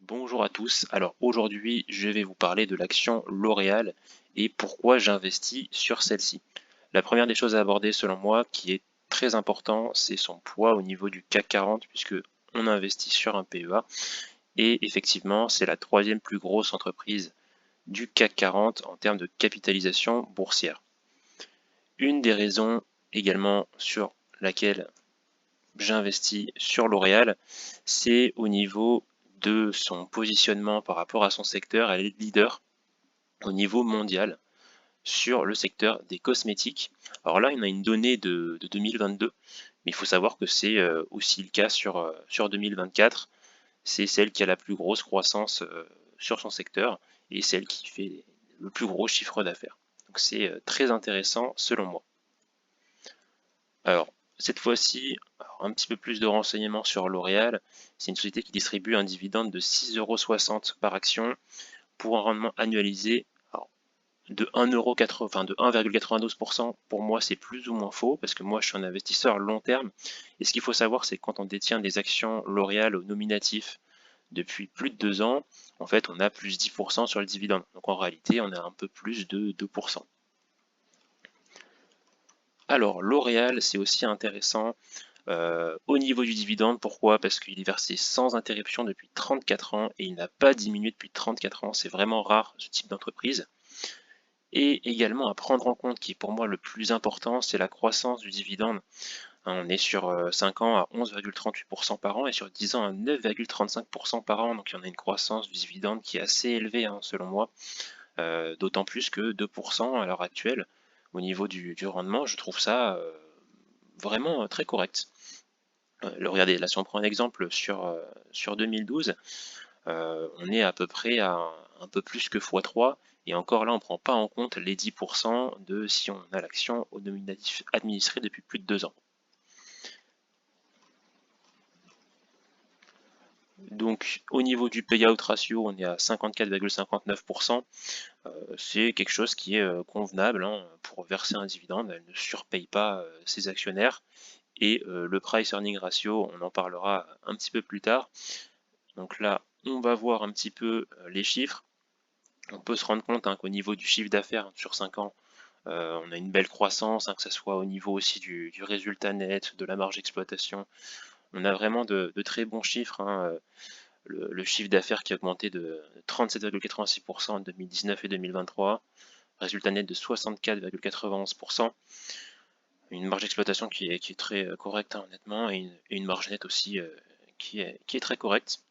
Bonjour à tous, alors aujourd'hui je vais vous parler de l'action L'Oréal et pourquoi j'investis sur celle-ci. La première des choses à aborder selon moi, qui est très important, c'est son poids au niveau du CAC 40 puisque on investit sur un PEA et effectivement c'est la troisième plus grosse entreprise du CAC 40 en termes de capitalisation boursière. Une des raisons également sur laquelle j'investis sur L'Oréal, c'est au niveau de son positionnement par rapport à son secteur. Elle est leader au niveau mondial sur le secteur des cosmétiques. Alors là, on a une donnée de 2022, mais il faut savoir que c'est aussi le cas sur 2024. C'est celle qui a la plus grosse croissance sur son secteur et celle qui fait le plus gros chiffre d'affaires. Donc c'est très intéressant selon moi. Alors, cette fois-ci, un petit peu plus de renseignements sur L'Oréal. C'est une société qui distribue un dividende de 6,60 € par action pour un rendement annualisé de 1,80 €, enfin de 1,92%. Pour moi, c'est plus ou moins faux parce que moi, je suis un investisseur long terme. Et ce qu'il faut savoir, c'est que quand on détient des actions L'Oréal au nominatif depuis plus de 2 ans, en fait, on a plus 10% sur le dividende. Donc en réalité, on a un peu plus de 2%. Alors, L'Oréal, c'est aussi intéressant au niveau du dividende. Pourquoi? Parce qu'il est versé sans interruption depuis 34 ans et il n'a pas diminué depuis 34 ans. C'est vraiment rare ce type d'entreprise. Et également à prendre en compte, qui est pour moi le plus important, c'est la croissance du dividende. On est sur 5 ans à 11,38% par an et sur 10 ans à 9,35% par an. Donc il y en a une croissance du dividende qui est assez élevée selon moi. D'autant plus que 2% à l'heure actuelle, au niveau du rendement, je trouve ça vraiment très correct. Regardez, là si on prend un exemple sur 2012, on est à peu près à un peu plus que x3, et encore là on ne prend pas en compte les 10% de si on a l'action au nominatif administré depuis plus de 2 ans. Donc au niveau du payout ratio, on est à 54,59%. C'est quelque chose qui est convenable pour verser un dividende. Elle ne surpaye pas ses actionnaires. Et le price earning ratio, on en parlera un petit peu plus tard. Donc là, on va voir un petit peu les chiffres. On peut se rendre compte qu'au niveau du chiffre d'affaires sur 5 ans, on a une belle croissance, que ce soit au niveau aussi du résultat net, de la marge d'exploitation. On a vraiment de très bons chiffres. Le chiffre d'affaires qui a augmenté de 37,86% en 2019 et 2023, résultat net de 64,91%, une marge d'exploitation qui est très correcte honnêtement, et une marge nette aussi qui est très correcte.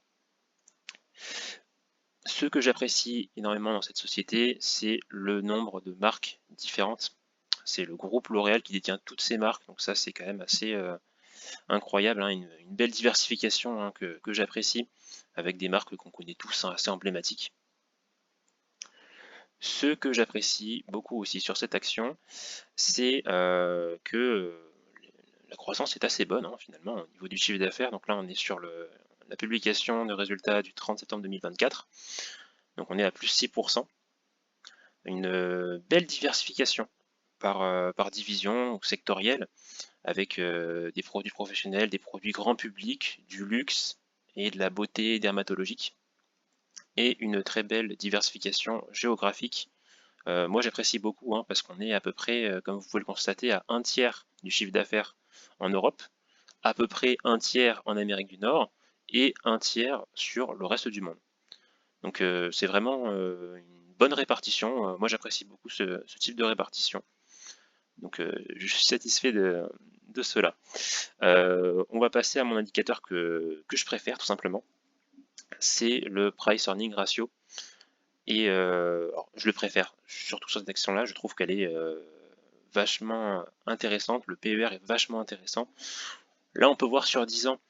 Ce que j'apprécie énormément dans cette société, c'est le nombre de marques différentes. C'est le groupe L'Oréal qui détient toutes ces marques, donc ça c'est quand même assez incroyable, une belle diversification que j'apprécie, avec des marques qu'on connaît tous, assez emblématiques. Ce que j'apprécie beaucoup aussi sur cette action, c'est que la croissance est assez bonne finalement au niveau du chiffre d'affaires. Donc là on est sur la publication de résultats du 30 septembre 2024. Donc on est à plus 6%. Une belle diversification par division ou sectorielle, avec des produits professionnels, des produits grand public, du luxe et de la beauté dermatologique, et une très belle diversification géographique. Moi j'apprécie beaucoup parce qu'on est à peu près, comme vous pouvez le constater, à un tiers du chiffre d'affaires en Europe, à peu près un tiers en Amérique du Nord et un tiers sur le reste du monde. Donc c'est vraiment une bonne répartition. Moi j'apprécie beaucoup ce type de répartition. Donc je suis satisfait de cela. On va passer à mon indicateur que je préfère tout simplement. C'est le price earning ratio. Et je le préfère, surtout sur cette action-là, je trouve qu'elle est vachement intéressante. Le PER est vachement intéressant. Là, on peut voir sur 10 ans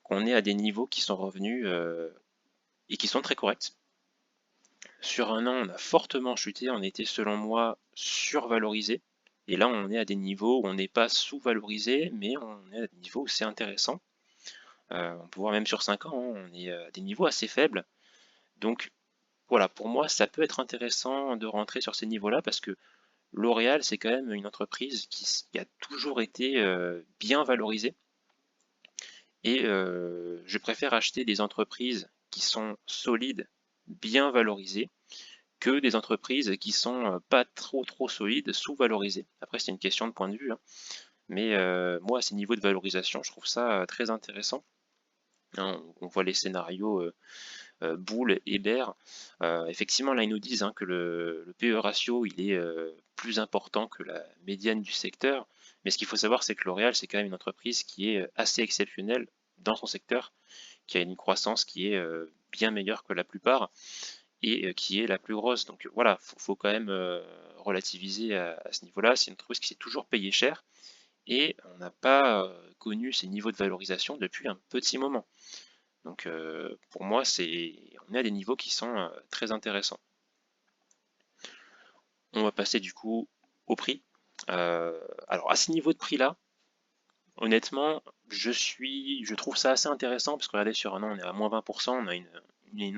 qu'on est à des niveaux qui sont revenus et qui sont très corrects. Sur un an, on a fortement chuté, on était selon moi survalorisé. Et là, on est à des niveaux où on n'est pas sous-valorisé, mais on est à des niveaux où c'est intéressant. On peut voir même sur 5 ans, on est à des niveaux assez faibles. Donc voilà, pour moi, ça peut être intéressant de rentrer sur ces niveaux-là parce que L'Oréal, c'est quand même une entreprise qui a toujours été bien valorisée. Et je préfère acheter des entreprises qui sont solides, bien valorisées, que des entreprises qui sont pas trop solides, sous-valorisées. Après, c'est une question de point de vue, hein. Mais moi, à ces niveaux de valorisation, je trouve ça très intéressant. Hein, on voit les scénarios Boule et Bear. Effectivement, là, ils nous disent, hein, que le PE ratio, il est plus important que la médiane du secteur. Mais ce qu'il faut savoir, c'est que L'Oréal, c'est quand même une entreprise qui est assez exceptionnelle dans son secteur, qui a une croissance qui est bien meilleure que la plupart et qui est la plus grosse. Donc voilà, faut quand même relativiser à ce niveau-là. C'est une entreprise qui s'est toujours payée cher et on n'a pas connu ces niveaux de valorisation depuis un petit moment. Donc pour moi, on est à des niveaux qui sont très intéressants. On va passer du coup au prix. Alors à ce niveau de prix-là, honnêtement, je trouve ça assez intéressant parce que regardez, sur un an, on est à moins 20%, on a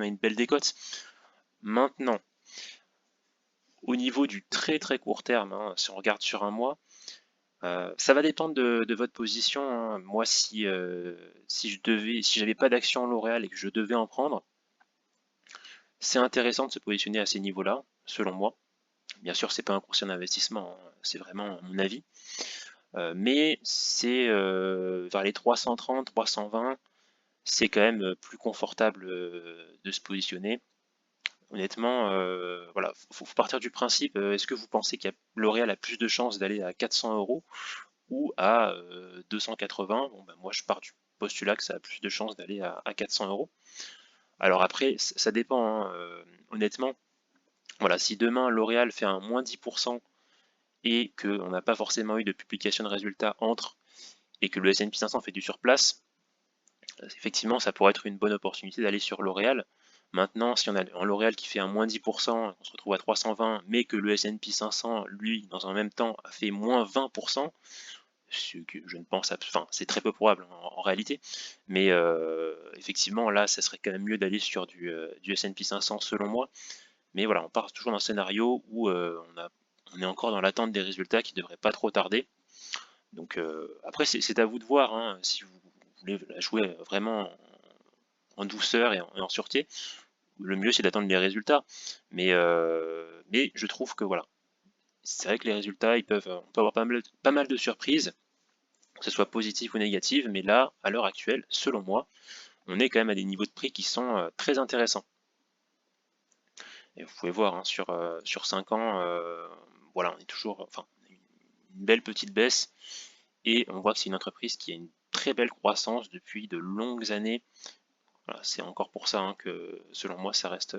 une belle décote. Maintenant, au niveau du très court terme, hein, si on regarde sur un mois, ça va dépendre de votre position, hein. Moi, si j'avais pas d'action L'Oréal et que je devais en prendre, c'est intéressant de se positionner à ces niveaux-là, selon moi. Bien sûr, c'est pas un conseil d'investissement, hein, c'est vraiment mon avis. Mais c'est vers les 330, 320, c'est quand même plus confortable de se positionner. Honnêtement, voilà, faut partir du principe, est-ce que vous pensez que L'Oréal a plus de chances d'aller à 400 € ou à 280? Bon, ben, moi, je pars du postulat que ça a plus de chances d'aller à 400 €. Alors après, ça dépend, hein, honnêtement. Voilà, si demain L'Oréal fait un moins 10% et qu'on n'a pas forcément eu de publication de résultats entre et que le S&P 500 fait du surplace, effectivement, ça pourrait être une bonne opportunité d'aller sur L'Oréal. Maintenant, si on a un L'Oréal qui fait un moins 10%, on se retrouve à 320, mais que le S&P 500, lui, dans un même temps, a fait moins 20%, ce que je ne pense, enfin, c'est très peu probable en réalité, mais effectivement, là, ça serait quand même mieux d'aller sur du S&P 500 selon moi. Mais voilà, on part toujours d'un scénario où on est encore dans l'attente des résultats qui ne devraient pas trop tarder. Donc après, c'est à vous de voir, hein, si vous voulez la jouer vraiment en douceur et en sûreté. Le mieux, c'est d'attendre les résultats. Mais je trouve que voilà, c'est vrai que les résultats, on peut avoir pas mal de surprises, que ce soit positif ou négatif, mais là, à l'heure actuelle, selon moi, on est quand même à des niveaux de prix qui sont très intéressants. Et vous pouvez voir, hein, sur 5 ans, voilà, on est toujours, enfin, une belle petite baisse, et on voit que c'est une entreprise qui a une très belle croissance depuis de longues années. Voilà, c'est encore pour ça, hein, que selon moi ça reste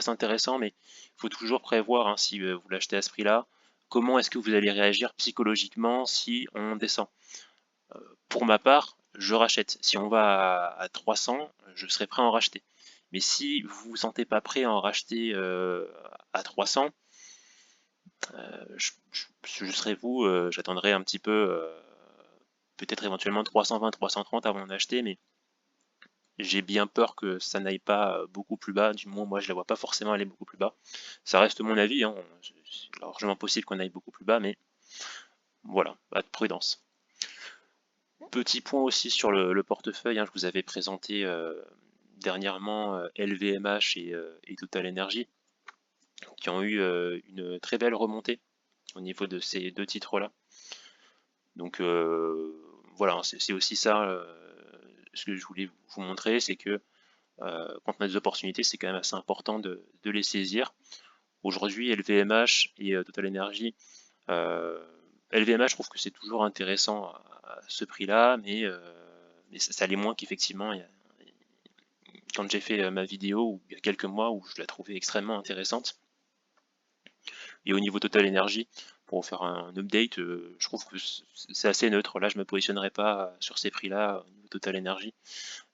intéressant, mais il faut toujours prévoir, hein, si vous l'achetez à ce prix-là, comment est-ce que vous allez réagir psychologiquement si on descend. Pour ma part, je rachète. Si on va à 300, je serai prêt à en racheter. Mais si vous vous sentez pas prêt à en racheter à 300, je serai vous, j'attendrai un petit peu, peut-être éventuellement 320, 330 avant d'en acheter, mais j'ai bien peur que ça n'aille pas beaucoup plus bas. Du moins, moi, je la vois pas forcément aller beaucoup plus bas. Ça reste mon avis, hein. C'est largement possible qu'on aille beaucoup plus bas, mais voilà, pas de prudence. Petit point aussi sur le portefeuille, hein, je vous avais présenté dernièrement LVMH et Total Energy, qui ont eu une très belle remontée au niveau de ces deux titres-là. Donc voilà, c'est aussi ça ce que je voulais vous montrer, c'est que quand on a des opportunités, c'est quand même assez important de les saisir. Aujourd'hui, LVMH et Total Energy, LVMH, je trouve que c'est toujours intéressant à ce prix-là, mais ça l'est moins qu'effectivement, quand j'ai fait ma vidéo il y a quelques mois où je la trouvais extrêmement intéressante. Et au niveau Total Energy, pour vous faire un update, je trouve que c'est assez neutre. Là, je ne me positionnerai pas sur ces prix-là au niveau Total Energy.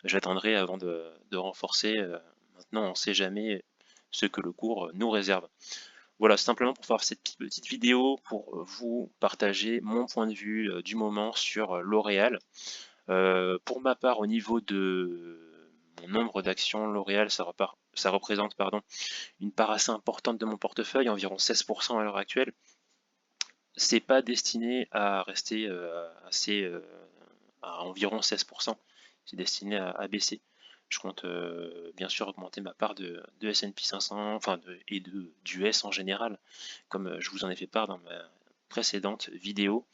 J'attendrai avant de renforcer. Maintenant, on ne sait jamais ce que le cours nous réserve. Voilà, simplement pour faire cette petite vidéo pour vous partager mon point de vue du moment sur L'Oréal. Pour ma part, au niveau de mon nombre d'actions L'Oréal, ça représente une part assez importante de mon portefeuille, environ 16% à l'heure actuelle. C'est pas destiné à rester à environ 16%, c'est destiné à baisser. Je compte bien sûr augmenter ma part de S&P 500, enfin du S en général, comme je vous en ai fait part dans ma précédente vidéo.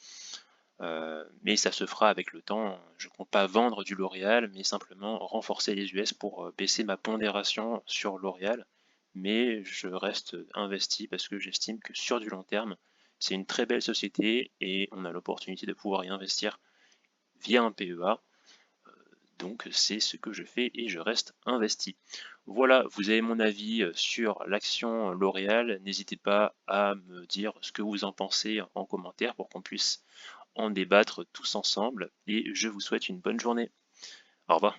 Mais ça se fera avec le temps. Je ne compte pas vendre du L'Oréal, mais simplement renforcer les US pour baisser ma pondération sur L'Oréal. Mais je reste investi parce que j'estime que sur du long terme, c'est une très belle société et on a l'opportunité de pouvoir y investir via un PEA. Donc c'est ce que je fais et je reste investi. Voilà, vous avez mon avis sur l'action L'Oréal. N'hésitez pas à me dire ce que vous en pensez en commentaire pour qu'on puisse en débattre tous ensemble et je vous souhaite une bonne journée. Au revoir.